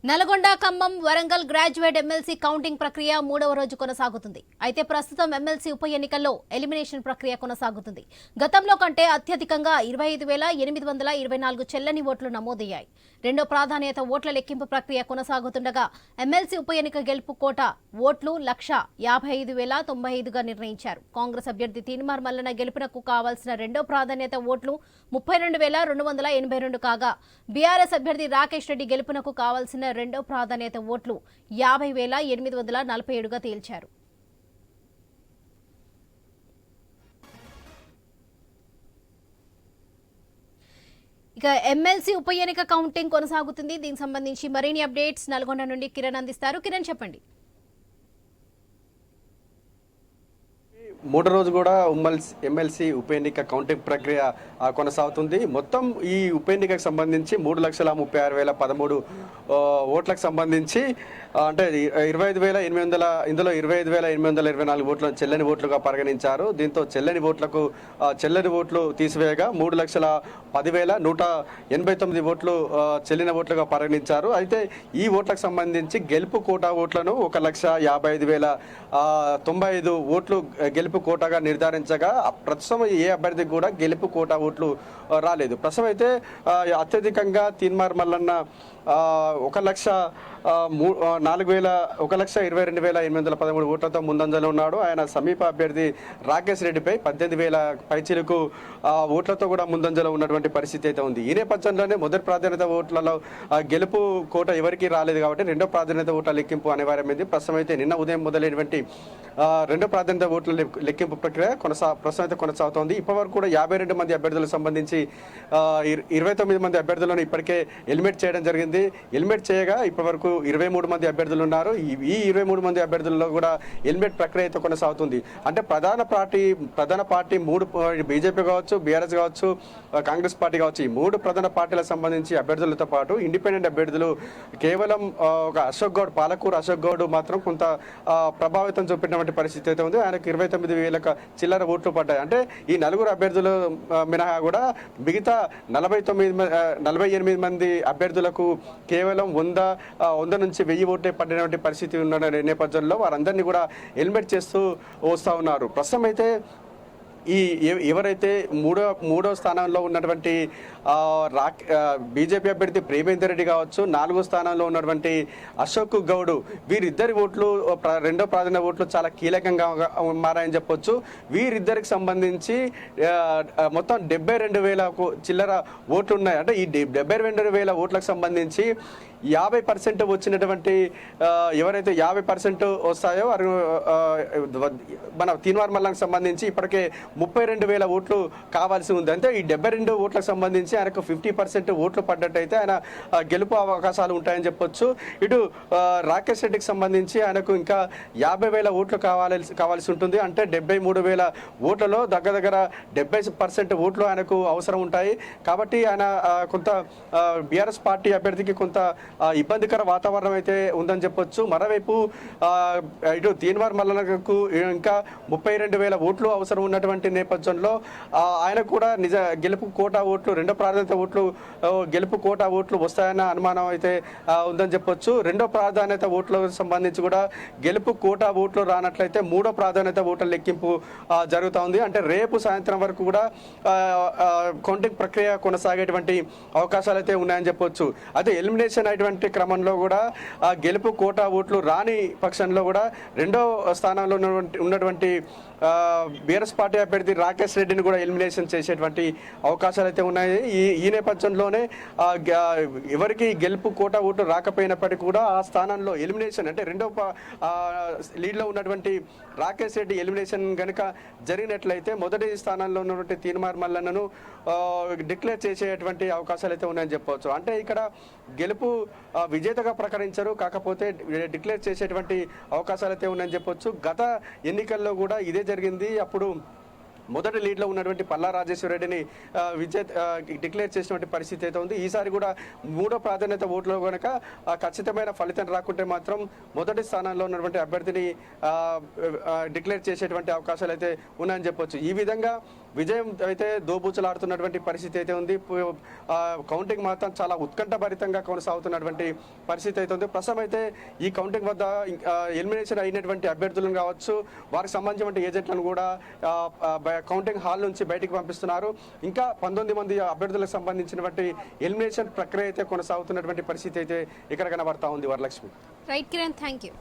Nalgonda Khammam Warangal graduate MLC counting ప్రక్రియ మూడవ రోజు కొనసాగుతుంది. అయితే ప్రస్తుతం ఎమ్మెల్సీ ఉప ఎన్నికల్లో ఎలిమినేషన్ ప్రక్రియ కొనసాగుతుంది. గతంలో కంటే అత్యధికంగా 25,824 చెల్లని ఓట్లు నమోదయ్యాయి. రెండో ప్రాధాన్యత ఓట్ల లెక్కింపు ప్రక్రియ కొనసాగుతుండగా ఎమ్మెల్సీ ఉప ఎన్నిక గెలుపు కోట ఓట్లు 1,55,095గా నిర్ణయించారు. కాంగ్రెస్ అభ్యర్థి తీన్మార్ మల్లన్న గెలుపునకు కావాల్సిన రెండో ప్రాధాన్యత ఓట్లు 32,282 కాగా బీఆర్ఎస్ అభ్యర్థి రాకేష్ రెడ్డి గెలుపునకు కావాల్సిన రెండో ప్రాధాన్యత ఓట్లు 50,847గా తేల్చారు. ఇక ఎమ్మెల్సీ ఉప ఎన్నిక కౌంటింగ్ కొనసాగుతుంది. దీనికి సంబంధించి మరిన్ని అప్డేట్స్ నల్గొండ నుండి కిరణ్ అందిస్తారు. కిరణ్ చెప్పండి. మూడో రోజు కూడా ఎమ్మెల్సీ ఉప ఎన్నిక కౌంటింగ్ ప్రక్రియ కొనసాగుతుంది. మొత్తం ఈ ఉప ఎన్నికకు సంబంధించి 3,36,013 ఓట్లకు సంబంధించి అంటే 25,800 ఇందులో 25,824 ఓట్లను చెల్లని ఓట్లుగా పరిగణించారు. దీంతో చెల్లని ఓట్లు తీసివేయగా 3,10,189 ఓట్లు చెల్లిన ఓట్లుగా పరిగణించారు. అయితే ఈ ఓట్లకు సంబంధించి గెలుపు కోటా ఓట్లను 1,55,095 ఓట్లు గెలుపు కోటాగా నిర్ధారించగా ప్రస్తుతం ఏ అభ్యర్థికి కూడా గెలుపు కోటా ఓట్లు రాలేదు. ప్రస్తుతం అయితే అత్యధికంగా తీన్మార్ మల్లన్న 1,22,813 ఓట్లతో ముందంజలో ఉన్నాడు. ఆయన సమీప అభ్యర్థి రాకేష్ రెడ్డిపై 18,000 పైచిలకు ఓట్లతో కూడా ముందంజలో ఉన్నటువంటి పరిస్థితి అయితే ఉంది. ఈ నేపథ్యంలోనే మొదటి ప్రాధాన్యత ఓట్లలో గెలుపు కోట ఎవరికి రాలేదు కాబట్టి రెండో ప్రాధాన్యత ఓట్ల లెక్కింపు అనివార్యమైంది. ప్రస్తుతం అయితే నిన్న ఉదయం మొదలైనటువంటి రెండో ప్రాధాన్యత ఓట్ల లెక్కింపు ప్రక్రియ ప్రస్తుతం అయితే కొనసాగుతోంది. ఇప్పటివరకు కూడా 52 మంది అభ్యర్థులకు సంబంధించి 29 మంది అభ్యర్థులను ఇప్పటికే ఎలిమినేట్ చేయడం జరిగింది. ఎలిమినేట్ చేయగా ఇప్పటివరకు 23 మంది అభ్యర్థులు ఉన్నారు. ఈ 23 మంది అభ్యర్థుల్లో కూడా ఎలిమినేట్ ప్రక్రియ అయితే కొనసాగుతుంది. అంటే ప్రధాన పార్టీ 3 బీజేపీ కావచ్చు, బీఆర్ఎస్ కావచ్చు, కాంగ్రెస్ పార్టీ కావచ్చు, ఈ 3 ప్రధాన పార్టీలకు సంబంధించి అభ్యర్థులతో పాటు ఇండిపెండెంట్ అభ్యర్థులు కేవలం ఒక పాలకూరు అశోక్ గౌడ్ మాత్రం కొంత ప్రభావితం చూపినటువంటి పరిస్థితి అయితే ఉంది. ఆయనకు 29,000 చిల్లర ఓట్లు పడ్డాయి. అంటే ఈ 4 అభ్యర్థులు మినహా కూడా మిగతా 48 మంది అభ్యర్థులకు కేవలం 100 నుంచి 1000 ఓట్లే పడినటువంటి పరిస్థితి ఉన్న నేపథ్యంలో వారందరినీ కూడా ఎలిమినేట్ చేస్తూ వస్తూ ఉన్నారు. ప్రస్తుతం అయితే ఎవరైతే మూడో స్థానంలో ఉన్నటువంటి బీజేపీ అభ్యర్థి ప్రేమేందర్ రెడ్డి కావచ్చు, 4వ స్థానంలో ఉన్నటువంటి అశోక్ గౌడ్, వీరిద్దరి ఓట్లు రెండో ప్రాధాన్యత ఓట్లు చాలా కీలకంగా మారాయని చెప్పొచ్చు. వీరిద్దరికి సంబంధించి మొత్తం 72,000 చిల్లర ఓట్లు ఉన్నాయి. అంటే ఈ 72,000 ఓట్లకు సంబంధించి 50% వచ్చినటువంటి ఎవరైతే 50% వస్తాయో వారు మన తీన్మార్ మల్లన్నకు సంబంధించి ఇప్పటికే 32,000 ఓట్లు కావాల్సి ఉంది. అంటే ఈ 72 ఓట్లకు సంబంధించి ఆయనకు 50% ఓట్లు పడ్డట్టయితే ఆయన గెలుపు అవకాశాలు ఉంటాయని చెప్పొచ్చు. ఇటు రాకేష్ రెడ్డికి సంబంధించి ఆయనకు ఇంకా 50,000 ఓట్లు కావాల్సి ఉంటుంది. అంటే 73,000 ఓట్లలో దగ్గర 70% ఓట్లు ఆయనకు అవసరం ఉంటాయి. కాబట్టి ఆయన కొంత బీఆర్ఎస్ పార్టీ అభ్యర్థికి కొంత ఇబ్బందికర వాతావరణం అయితే ఉందని చెప్పొచ్చు. మరోవైపు ఇటు తీన్మార్ మల్లన్నకు ఇంకా 32,000 ఓట్లు అవసరం ఉన్నటువంటి నేపథ్యంలో ఆయన కూడా గెలుపు కోటా ఓట్లు రెండో ప్రాధాన్యత ఓట్లు గెలుపు కోటా ఓట్లు వస్తాయన్న అనుమానం అయితే ఉందని చెప్పొచ్చు. రెండో ప్రాధాన్యత ఓట్లకు సంబంధించి కూడా గెలుపు కోటా ఓట్లు రానట్లయితే మూడో ప్రాధాన్యత ఓట్ల లెక్కింపు జరుగుతూ ఉంది. అంటే రేపు సాయంత్రం వరకు కూడా కౌంటింగ్ ప్రక్రియ కొనసాగేటువంటి అవకాశాలు అయితే ఉన్నాయని చెప్పొచ్చు. అయితే ఎలిమినేషన్ అయినటువంటి క్రమంలో కూడా గెలుపు కోటా ఓట్లు రాని పక్షంలో కూడా రెండో స్థానంలో ఉన్నటువంటి బీఆర్ఎస్ పార్టీ అభ్యర్థి రాకేష్ రెడ్డిని కూడా ఎలిమినేషన్ చేసేటువంటి అవకాశాలు అయితే ఉన్నాయి. ఈ నేపథ్యంలోనే ఎవరికి గెలుపు కోటా ఓటు రాకపోయినప్పటికీ కూడా ఆ స్థానంలో ఎలిమినేషన్ అంటే రెండో లీడ్లో ఉన్నటువంటి రాకేష్ రెడ్డి ఎలిమినేషన్ కనుక జరిగినట్లయితే మొదటి స్థానంలో ఉన్నటువంటి తీన్మార్ మల్లన్నను డిక్లేర్ చేసేటువంటి అవకాశాలు అయితే ఉన్నాయని చెప్పవచ్చు. అంటే ఇక్కడ గెలుపు విజేతగా ప్రకటించరు, కాకపోతే డిక్లేర్ చేసేటువంటి అవకాశాలు అయితే ఉన్నాయని చెప్పొచ్చు. గత ఎన్నికల్లో కూడా ఇదే జరిగింది. అప్పుడు మొదటి లీడ్లో ఉన్నటువంటి పల్లా రాజేశ్వర రెడ్డిని డిక్లేర్ చేసినటువంటి పరిస్థితి అయితే ఉంది. ఈసారి కూడా మూడో ప్రాధాన్యత ఓట్లో కనుక ఖచ్చితమైన ఫలితం రాకుంటే మాత్రం మొదటి స్థానంలో ఉన్నటువంటి అభ్యర్థిని డిక్లేర్ చేసేటువంటి అవకాశాలు అయితే ఉన్నాయని చెప్పొచ్చు. ఈ విధంగా విజయం అయితే దోబూచులాడుతున్నటువంటి పరిస్థితి అయితే ఉంది. కౌంటింగ్ మాత్రం చాలా ఉత్కంఠభరితంగా కొనసాగుతున్నటువంటి పరిస్థితి అయితే ఉంది. ప్రస్తుతం అయితే ఈ కౌంటింగ్ వద్ద ఎలిమినేషన్ అయినటువంటి అభ్యర్థులను కావచ్చు, వారికి సంబంధించిన ఏజెంట్లను కూడా కౌంటింగ్ హాల్ నుంచి బయటికి పంపిస్తున్నారు. ఇంకా 19 మంది అభ్యర్థులకు సంబంధించినటువంటి ఎలిమినేషన్ ప్రక్రియ అయితే కొనసాగుతున్నటువంటి పరిస్థితి అయితే ఇక్కడ కనబడతా ఉంది. Varalakshmi. Right Kiran, thank you.